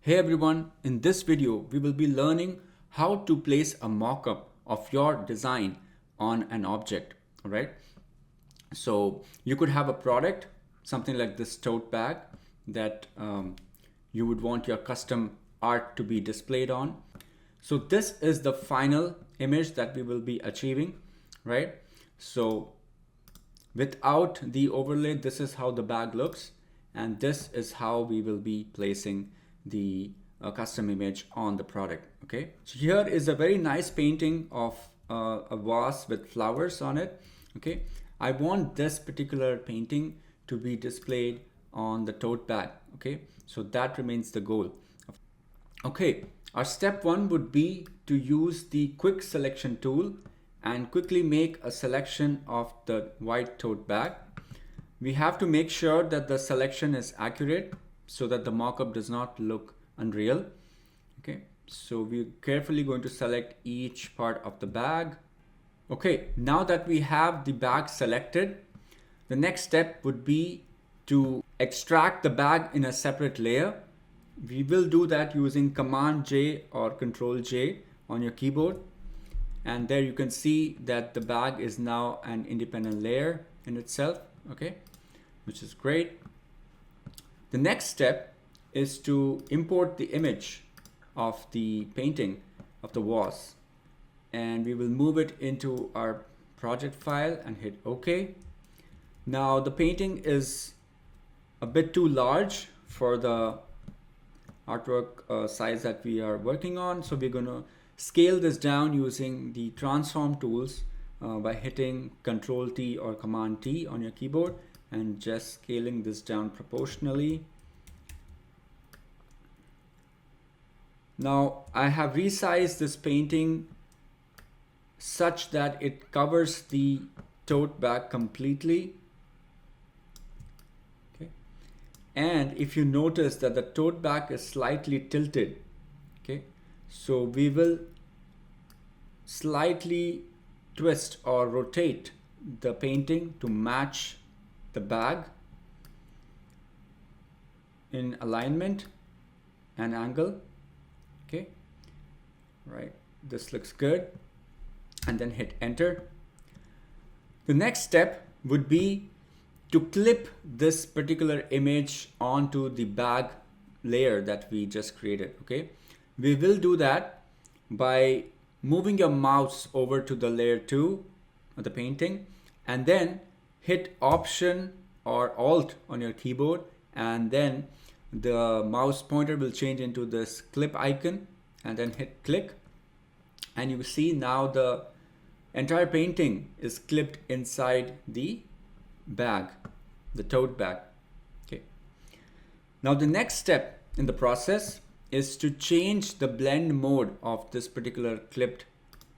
Hey everyone, in this video we will be learning how to place a mock-up of your design on an object. Alright, so you could have a product, something like this tote bag that you would want your custom art to be displayed on. So this is the final image that we will be achieving, right? So without the overlay, this is how the bag looks, and this is how we will be placing the custom image on the product. Okay, so here is a very nice painting of a vase with flowers on it. Okay, I want this particular painting to be displayed on the tote bag. Okay, so that remains the goal. Okay, our step one would be to use the quick selection tool and quickly make a selection of the white tote bag. We have to make sure that the selection is accurate so that the mockup does not look unreal. Okay, so we're carefully going to select each part of the bag. Okay, now that we have the bag selected, the next step would be to extract the bag in a separate layer. We will do that using Command J or Control J on your keyboard. And there you can see that the bag is now an independent layer in itself, okay, which is great. The next step is to import the image of the painting of the vase, and we will move it into our project file and hit OK. Now the painting is a bit too large for the artwork size that we are working on, so we're going to scale this down using the transform tools by hitting Control T or Command T on your keyboard and just scaling this down proportionally. Now I have resized this painting such that it covers the tote bag completely. Okay. And if you notice that the tote bag is slightly tilted, okay, so we will slightly twist or rotate the painting to match the bag in alignment and angle. Okay, right, this looks good, and then hit enter. The next step would be to clip this particular image onto the bag layer that we just created. Okay, we will do that by moving your mouse over to the layer 2 of the painting, and then hit Option or Alt on your keyboard, and then the mouse pointer will change into this clip icon, and then hit click, and you see now the entire painting is clipped inside the bag, the tote bag. Okay, now the next step in the process is to change the blend mode of this particular clipped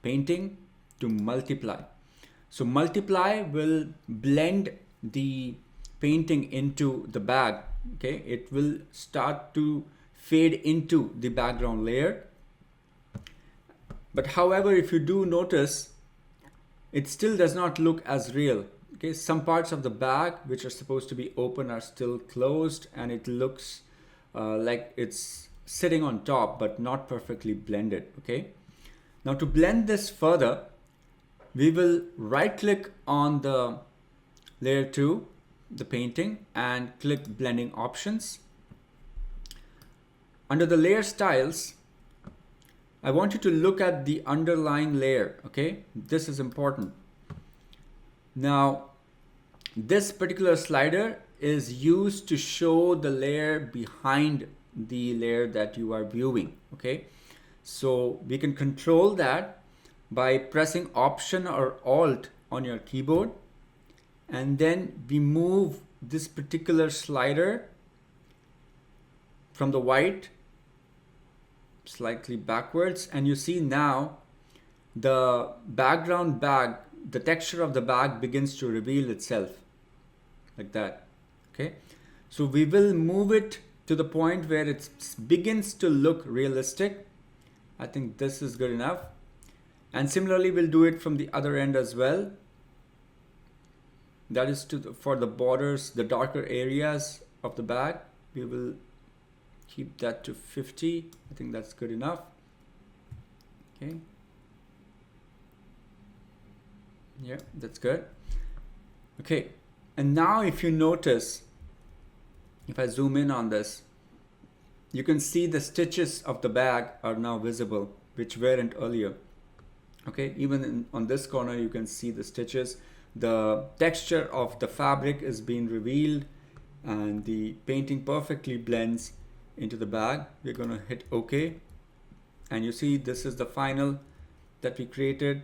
painting to multiply. So multiply will blend the painting into the bag. Okay, it will start to fade into the background layer. But however, if you do notice, it still does not look as real. Okay, some parts of the bag which are supposed to be open are still closed, and it looks like it's sitting on top but not perfectly blended. Okay, now to blend this further, we will right click on the layer 2, the painting, and click blending options. Under the layer styles, I want you to look at the underlying layer. Okay, this is important. Now this particular slider is used to show the layer behind the layer that you are viewing. Okay, so we can control that by pressing Option or Alt on your keyboard, and then we move this particular slider from the white slightly backwards, and you see now the background bag, the texture of the bag begins to reveal itself like that. Okay, so we will move it to the point where it begins to look realistic. I think this is good enough, and similarly we'll do it from the other end as well. That is for the borders, the darker areas of the bag. We will keep that to 50. I think that's good enough. Okay. Yeah, that's good. Okay, and now if you notice, if I zoom in on this, you can see the stitches of the bag are now visible, which weren't earlier. Okay, even on this corner, you can see the stitches. The texture of the fabric is being revealed, and the painting perfectly blends into the bag. We're gonna hit OK, and you see this is the final that we created.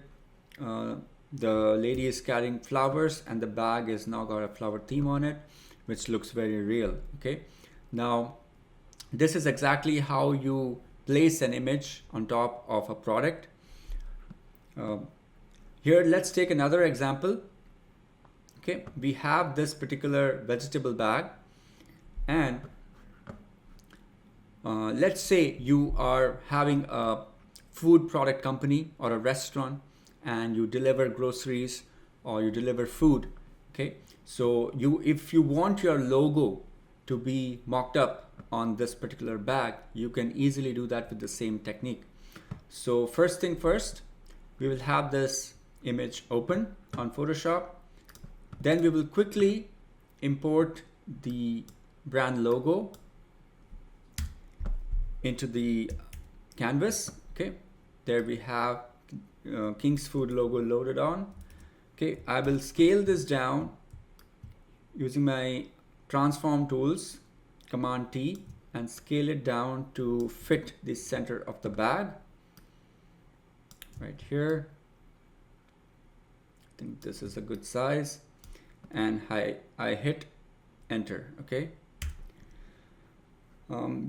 The lady is carrying flowers, and the bag is now got a flower theme on it, which looks very real. Okay, now this is exactly how you place an image on top of a product. Here, let's take another example. Okay, we have this particular vegetable bag, and let's say you are having a food product company or a restaurant, and you deliver groceries or you deliver food. Okay, so if you want your logo to be mocked up on this particular bag, you can easily do that with the same technique. So first thing first, we will have this image open on Photoshop. Then we will quickly import the brand logo into the canvas. Okay, there we have King's Food logo loaded on. Okay, I will scale this down using my transform tools, Command T, and scale it down to fit the center of the bag right here. I think this is a good size, and I hit enter. Okay,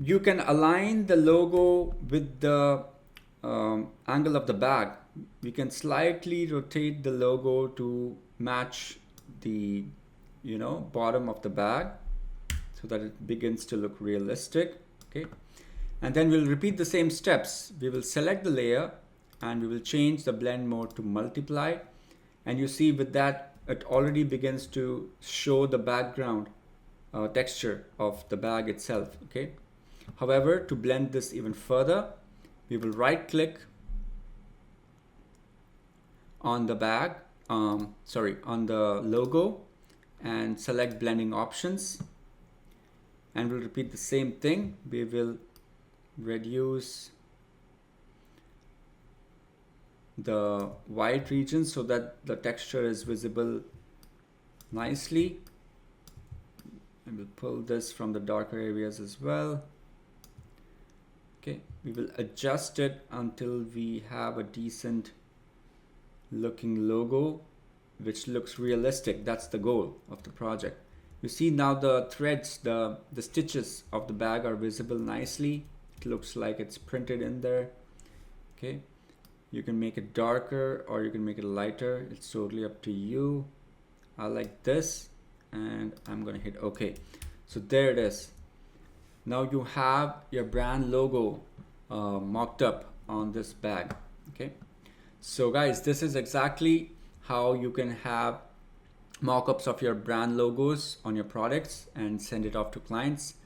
you can align the logo with the angle of the bag. We can slightly rotate the logo to match the bottom of the bag so that it begins to look realistic. Okay, and then we'll repeat the same steps. We will select the layer and we will change the blend mode to multiply, and you see with that it already begins to show the background texture of the bag itself. Okay, however, to blend this even further, we will right click on the bag, on the logo, and select blending options, and we'll repeat the same thing. We will reduce the white region so that the texture is visible nicely, and we'll pull this from the darker areas as well. Okay, we will adjust it until we have a decent looking logo which looks realistic. That's the goal of the project. You see now the threads, the stitches of the bag are visible nicely. It looks like it's printed in there. Okay, you can make it darker or you can make it lighter. It's totally up to you. I like this, and I'm gonna hit OK. So there it is. Now you have your brand logo mocked up on this bag. Okay, so guys, this is exactly how you can have mock-ups of your brand logos on your products and send it off to clients.